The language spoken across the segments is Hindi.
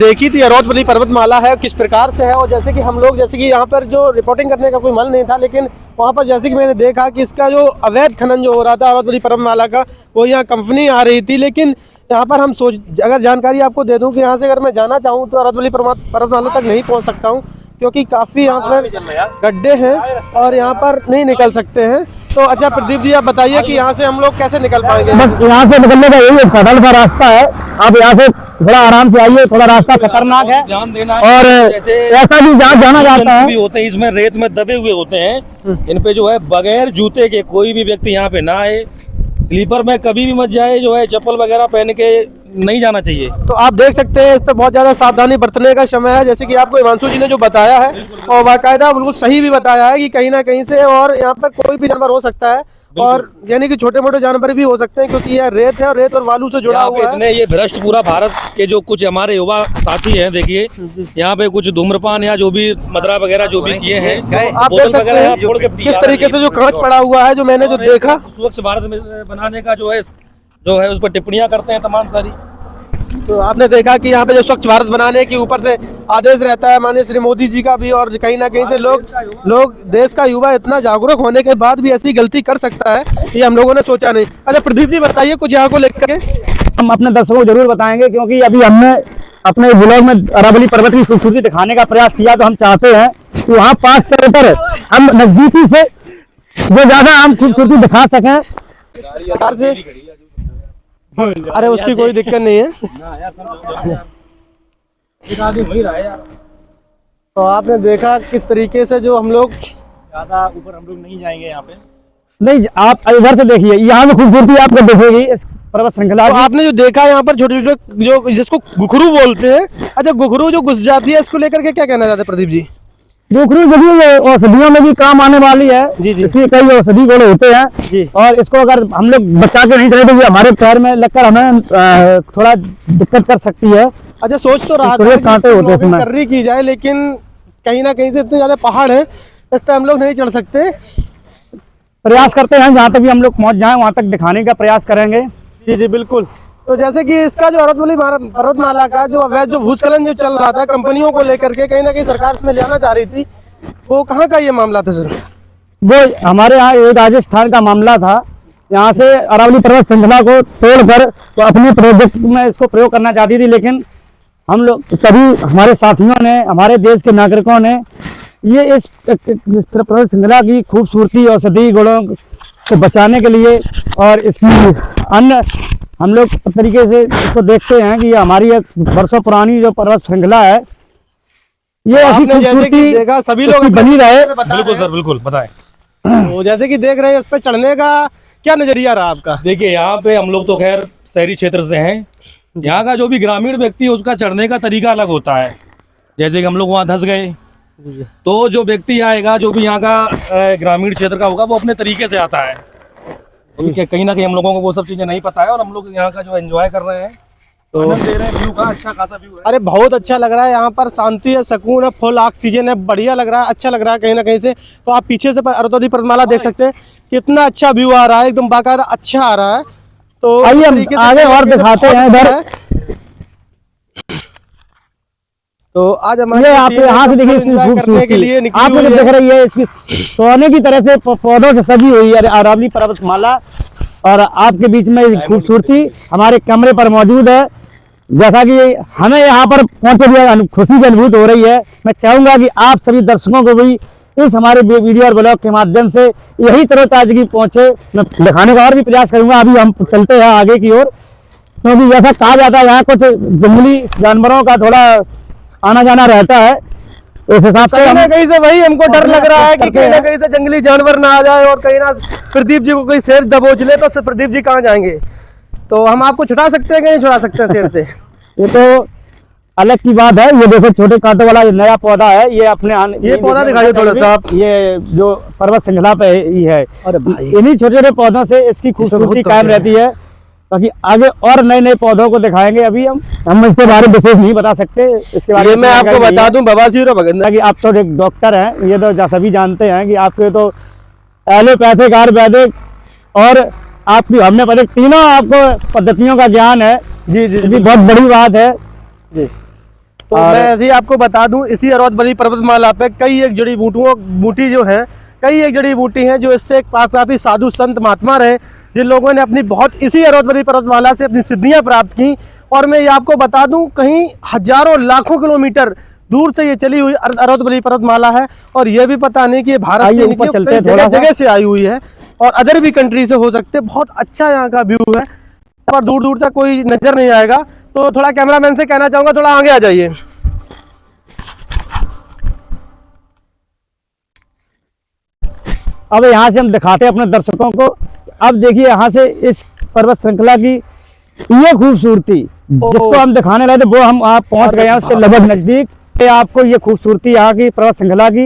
देखी थी अरौदवली पर्वतमाला है किस प्रकार से है। और जैसे कि हम लोग यहाँ पर जो रिपोर्टिंग करने का कोई मन नहीं था, लेकिन वहाँ पर जैसे कि मैंने देखा कि इसका जो अवैध खनन जो हो रहा था अरौदवली पर्वतमाला का, वो यहाँ कंपनी आ रही थी। लेकिन यहाँ पर हम अगर जानकारी आपको दे दूँ कि यहाँ से अगर मैं जाना चाहूँ तो अरौदवली पर्वतमाला तक नहीं पहुँच सकता हूँ, क्योंकि काफ़ी यहाँ पर गड्ढे हैं और यहाँ पर नहीं निकल सकते हैं। तो अच्छा प्रदीप जी, आप बताइए कि यहाँ से हम लोग कैसे निकल पाएंगे? बस यहाँ से निकलने का यही एक सरल सा रास्ता है। आप यहाँ से थोड़ा आराम से आइए, थोड़ा रास्ता खतरनाक है, ध्यान देना है। और ऐसा भी जहाँ जाना जाता है भी होते हैं, इसमें रेत में दबे हुए होते हैं, इन पे जो है बगैर जूते के कोई भी व्यक्ति यहाँ पे ना आए। स्लीपर में कभी भी मत जाए, जो है चप्पल वगैरह पहन के नहीं जाना चाहिए। तो आप देख सकते हैं इस पर बहुत ज़्यादा सावधानी बरतने का समय है, जैसे कि आपको हिमांशु जी ने जो बताया है और बाकायदा बिल्कुल सही भी बताया है कि कहीं ना कहीं से और यहाँ पर कोई भी जानवर हो सकता है, और यानी कि छोटे मोटे जानवर भी हो सकते हैं, क्योंकि यह रेत है और रेत और बालू से जुड़ा हुआ है। इतने ये भ्रष्ट पूरा भारत के जो कुछ हमारे युवा साथी हैं, देखिए यहाँ पे कुछ धूम्रपान या जो भी मदरा वगैरह जो भी किए हैं, तो आप देख सकते हैं किस तरीके से जो कांच पड़ा हुआ है, जो मैंने जो देखा स्वच्छ भारत में बनाने का जो है उस पर टिप्पणियां करते हैं तमाम सारी। तो आपने देखा कि यहाँ पे जो स्वच्छ भारत बनाने के ऊपर से आदेश रहता है माननीय श्री मोदी जी का भी, और कहीं ना कहीं से लोग देश का युवा इतना जागरूक होने के बाद भी ऐसी गलती कर सकता है, ये हम लोगों ने सोचा नहीं। अच्छा प्रदीप जी बताइए कुछ यहाँ को लेकर के। हम अपने दर्शकों को जरूर बताएंगे, क्योंकि अभी हमने अपने ब्लॉग में अरवली पर्वत की खूबसूरती दिखाने का प्रयास किया, तो हम चाहते हैं कि वहाँ पास से ऊपर हम नजदीकी से जो ज्यादा हम खूबसूरती दिखा सकें। अरे उसकी कोई दिक्कत नहीं है। तो आपने देखा किस तरीके से जो हम लोग ज्यादा ऊपर हम लोग नहीं जाएंगे यहाँ पे। नहीं, आप इधर से देखिए, यहाँ से खूबसूरती आपको दिखेगी इस पर्वत श्रृंखला। तो आपने जो देखा यहाँ पर छोटे छोटे जो जिसको गुखरू बोलते हैं, अच्छा गुखरू जो घुस जाती है, इसको लेकर के क्या कहना चाहते हैं प्रदीप जी? गुखरू देखिए औषधियों में भी काम आने वाली है। जी जी, इसके कई औषधि गुण होते हैं जी। और इसको अगर हम लोग बचा के नहीं करें तो ये हमारे पैर में लगकर हमें थोड़ा दिक्कत कर सकती है। अच्छा सोच तो रहा था कांटे होते हैं कर्री की जाए, लेकिन कहीं ना कहीं से इतने ज्यादा पहाड़ हैं, इस पर हम लोग नहीं चढ़ सकते। प्रयास करते हैं जहाँ तक भी हम लोग पहुँच जाएं वहाँ तक दिखाने का प्रयास करेंगे। जी जी बिल्कुल। तो जैसे कि इसका जो अरौदवली पर्वतमाला का जो अवैध जो भूस्खलन जो चल रहा था कंपनियों को लेकर के, कहीं ना कहीं सरकार इसमें ले आना चाह रही थी, वो कहाँ का ये मामला था सर? वो हमारे यहाँ ये राजस्थान का मामला था। यहाँ से अरवली पर्वत श्रृंखला को तोड़कर तो अपने प्रोजेक्ट में इसको प्रयोग करना चाहती थी, लेकिन हम लोग सभी हमारे साथियों ने, हमारे देश के नागरिकों ने ये इस पर्वत श्रृंखला की खूबसूरती औषधि गुणों को बचाने के लिए और इसकी अन्य हम लोग तरीके से इसको देखते हैं कि ये हमारी एक वर्षों पुरानी जो पर्वत श्रृंखला है, ये ऐसी खूबसूरती देखा सभी लोग बनी रहे। बिल्कुल सर, बिल्कुल बताएं। तो जैसे कि देख रहे हैं, इस पे चढ़ने का क्या नजरिया रहा आपका? देखिए यहाँ पे हम लोग तो खैर शहरी क्षेत्र से हैं, यहाँ का जो भी ग्रामीण व्यक्ति है उसका चढ़ने का तरीका अलग होता है। जैसे कि हम लोग वहाँ धंस गए, तो जो व्यक्ति आएगा जो भी यहाँ का ग्रामीण क्षेत्र का होगा वो अपने तरीके से आता है। कहीं ना कहीं हम लोगों को वो सब चीजें नहीं पता है, और हम लोग यहाँ का जो एंजॉय कर रहे हैं, तो आनंद ले रहे हैं व्यू का। अच्छा खासा व्यू है। अरे बहुत अच्छा लग रहा है, यहाँ पर शांति है, सुकून है, फुल ऑक्सीजन है, बढ़िया लग रहा है, अच्छा लग रहा है कहीं ना कहीं से। तो आप पीछे से अरौदवली पर्वतमाला देख सकते हैं, कितना अच्छा व्यू आ रहा है, एकदम बाकायदा अच्छा आ रहा है। तो आइए हम आगे और दिखाते हैं इधर। तो आज हमारे आप यहाँ से देखिए करने के लिए आप लोग देख रही है, इसकी सोने की तरह से पौधों से सजी हुई है अरवली पर्वतमाला, और आपके बीच में खूबसूरती हमारे कैमरे पर मौजूद है। जैसा कि हमें यहाँ पर पहुंचे भी खुशी की अनुभूति हो रही है, मैं चाहूंगा कि आप सभी दर्शकों को भी इस हमारे वीडियो और ब्लॉग के माध्यम से यही तरोताजगी पहुंचे मैं दिखाने का और भी प्रयास करूंगा। अभी हम चलते हैं आगे की ओर, क्योंकि जैसा कहा जाता है यहाँ कुछ जंगली जानवरों का थोड़ा आना जाना रहता है, इस हिसाब से कहीं से वही हमको डर लग रहा है कि कहीं ना कहीं से जंगली जानवर ना आ जाए और कहीं ना प्रदीप जी को कोई शेर दबोच ले, तो प्रदीप जी कहाँ जाएंगे? तो हम आपको छुड़ा सकते हैं कि नहीं छुड़ा सकते शेर से? ये तो अलग की बात है। ये देखो छोटे कांटों वाला ये नया पौधा है, ये अपने ये पौधा दिखाइए थोड़ा सा आप। ये जो पर्वत श्रृंखला पे ही है, इन्हीं छोटे छोटे पौधों से इसकी खूबसूरती कायम रहती है। बाकी आगे और नए नए पौधों को दिखाएंगे। अभी हम इसके बारे में विशेष नहीं बता सकते, इसके बारे में मैं आपको बता दूं बवासीर कि आप तो एक डॉक्टर हैं, ये तो सभी जानते हैं कि आपके तो एलोपैथिक, आयुर्वेदिक और आपकी होम्योपैथिक तीनों आपको पद्धतियों का ज्ञान है। जी जी, बहुत बड़ी बात है जी। तो मैं ऐसे ही आपको बता दूं, इसी अरवद पर्वतमाला पे कई एक जड़ी बूटी जो है, कई एक जड़ी बूटी हैं जो इससे काफी साधु संत महात्मा रहे, जिन लोगों ने अपनी बहुत इसी अरवद पर्वतमाला से अपनी सिद्धियां प्राप्त की। और मैं ये आपको बता दूं, कहीं हजारों लाखों किलोमीटर दूर से ये चली हुई अरवद पर्वतमाला है, और ये भी पता नहीं कि ये भारत से ऊपर चलते हैं, जगह जगह से आई हुई है और अदर भी कंट्री से हो सकते। बहुत अच्छा यहाँ का व्यू है, पर दूर दूर तक कोई नजर नहीं आएगा। तो थोड़ा कैमरामैन से कहना चाहूंगा, थोड़ा आगे आ जाइए। अब यहाँ से हम दिखाते हैं अपने दर्शकों को। अब देखिए यहाँ से इस पर्वत श्रृंखला की ये खूबसूरती जिसको हम दिखाने लगे थे, वो हम आप पहुँच गए हैं उसके लगभग नजदीक। आपको ये खूबसूरती यहाँ की पर्वत श्रृंखला की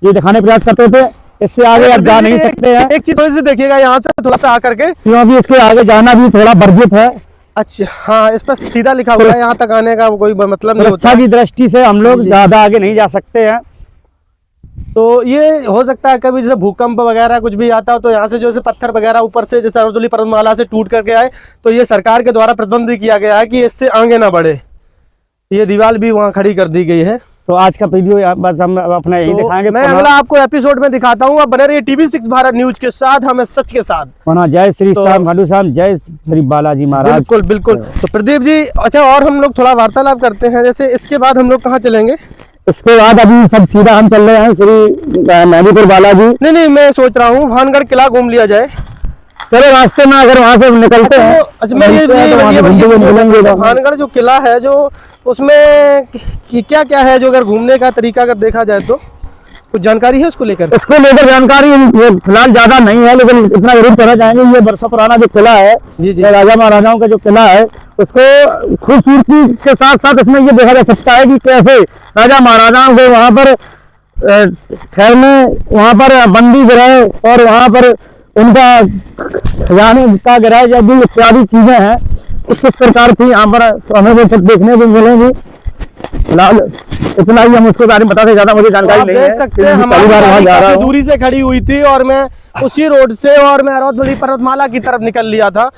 ये दिखाने प्रयास करते थे। इससे आगे आप जा नहीं सकते हैं। एक चीज थोड़ी सी देखिएगा यहाँ से थोड़ा सा आकर के, क्योंकि इसके आगे जाना भी थोड़ा वर्जित है। अच्छा हाँ, इस पर सीधा लिखा हुआ है, यहाँ तक आने का कोई मतलब नहीं होता। सुरक्षा की दृष्टि से हम लोग ज्यादा आगे नहीं जा सकते हैं। तो ये हो सकता है कभी जैसे भूकंप वगैरह कुछ भी आता हो, तो यहाँ से जो पत्थर वगैरह ऊपर से जैसे अरवद पर्वतमाला से टूट करके आए, तो ये सरकार के द्वारा प्रतिबंध किया गया है कि इससे आगे ना बढ़े। ये दीवार भी वहाँ खड़ी कर दी गई है। तो आज का वीडियो बस हम अपना यही दिखाएंगे। मैं अगला आपको एपिसोड में दिखाता हूँ। अब बने रहिए TV6 भारत न्यूज के साथ, हमें सच के साथ। जय श्री श्याम खाटू श्याम, जय श्री बालाजी महाराज। बिल्कुल बिल्कुल। तो प्रदीप जी, अच्छा और हम लोग थोड़ा वार्तालाप करते हैं, जैसे इसके बाद हम लोग कहाँ चलेंगे? इसके बाद अभी सब सीधा हम चल रहे हैं श्री मेहंदीपुर बालाजी। नहीं, मैं सोच रहा हूँ भानगढ़ किला घूम लिया जाए। चलो रास्ते में अगर वहाँ से निकलते हैं। अच्छा मैं ये भानगढ़ जो किला है, जो उसमें क्या क्या है, जो अगर घूमने का तरीका अगर देखा जाए तो कुछ जानकारी है उसको लेकर? इसको लेकर जानकारी फिलहाल ज्यादा नहीं है, लेकिन इतना जरूर कहना चाहेंगे, ये बरसों पुराना जो किला है, जी जी, राजा महाराजाओं का जो किला है, उसको खूबसूरती के साथ साथ इसमें ये देखा जा सकता है कि कैसे राजा महाराजाओं को वहाँ पर ठहरने, वहाँ पर बंदी गृह और वहाँ पर उनका यानी का गृह या जो इत्यादि चीजें हैं किस प्रकार की यहाँ पर हमें वो सब देखने को मिलेंगी। फिलहाल इतना ही हम उसके बारे में बताते, ज्यादा मुझे जानकारी नहीं है। देख सकते हैं हमारी गाड़ी काफी दूरी से खड़ी हुई थी और मैं उसी रोड से और मैं अरवद पर्वतमाला की तरफ निकल लिया था।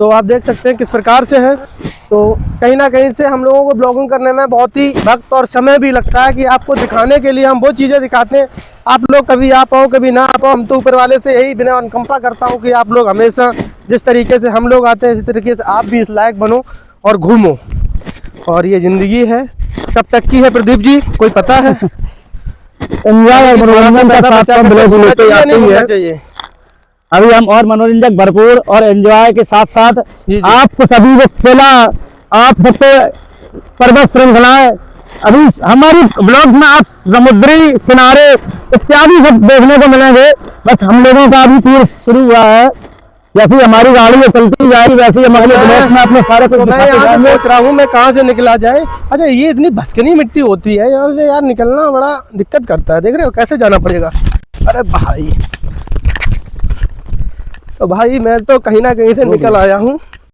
तो आप देख सकते हैं किस प्रकार से है। तो कहीं ना कहीं से हम लोगों को ब्लॉगिंग करने में बहुत ही वक्त और समय भी लगता है कि आपको दिखाने के लिए हम वो चीज़ें दिखाते हैं। आप लोग कभी आ पाओ कभी ना आ पाओ, हम तो ऊपर वाले से यही विनय अनुकंपा करता हूँ कि आप लोग हमेशा जिस तरीके से हम लोग आते हैं इसी तरीके से आप भी इस लायक बनो और घूमो। और ये ज़िंदगी है, कब तक की है प्रदीप जी कोई पता है? चाहिए अभी हम और मनोरंजक भरपूर और एंजॉय के साथ साथ आपको सभी को किला, आप सबको पर्वत श्रृंखलाएं, अभी हमारी ब्लॉग में आप समुद्री किनारे इत्यादि सब देखने को मिलेंगे। बस हम लोगों का अभी टूर शुरू हुआ है, जैसे हमारी गाड़ी चलती जाएगी वैसे हम अगले ब्लॉग में अपने सारे कुछ मैं यहाँ से सोच रहा हूँ मैं कहाँ से निकला जाए। अच्छा ये इतनी भस्कनी मिट्टी होती है यहाँ से यार, निकलना बड़ा दिक्कत करता है। देख रहे हो कैसे जाना पड़ेगा? अरे भाई, तो भाई मैं तो कहीं ना कहीं से निकल आया हूँ।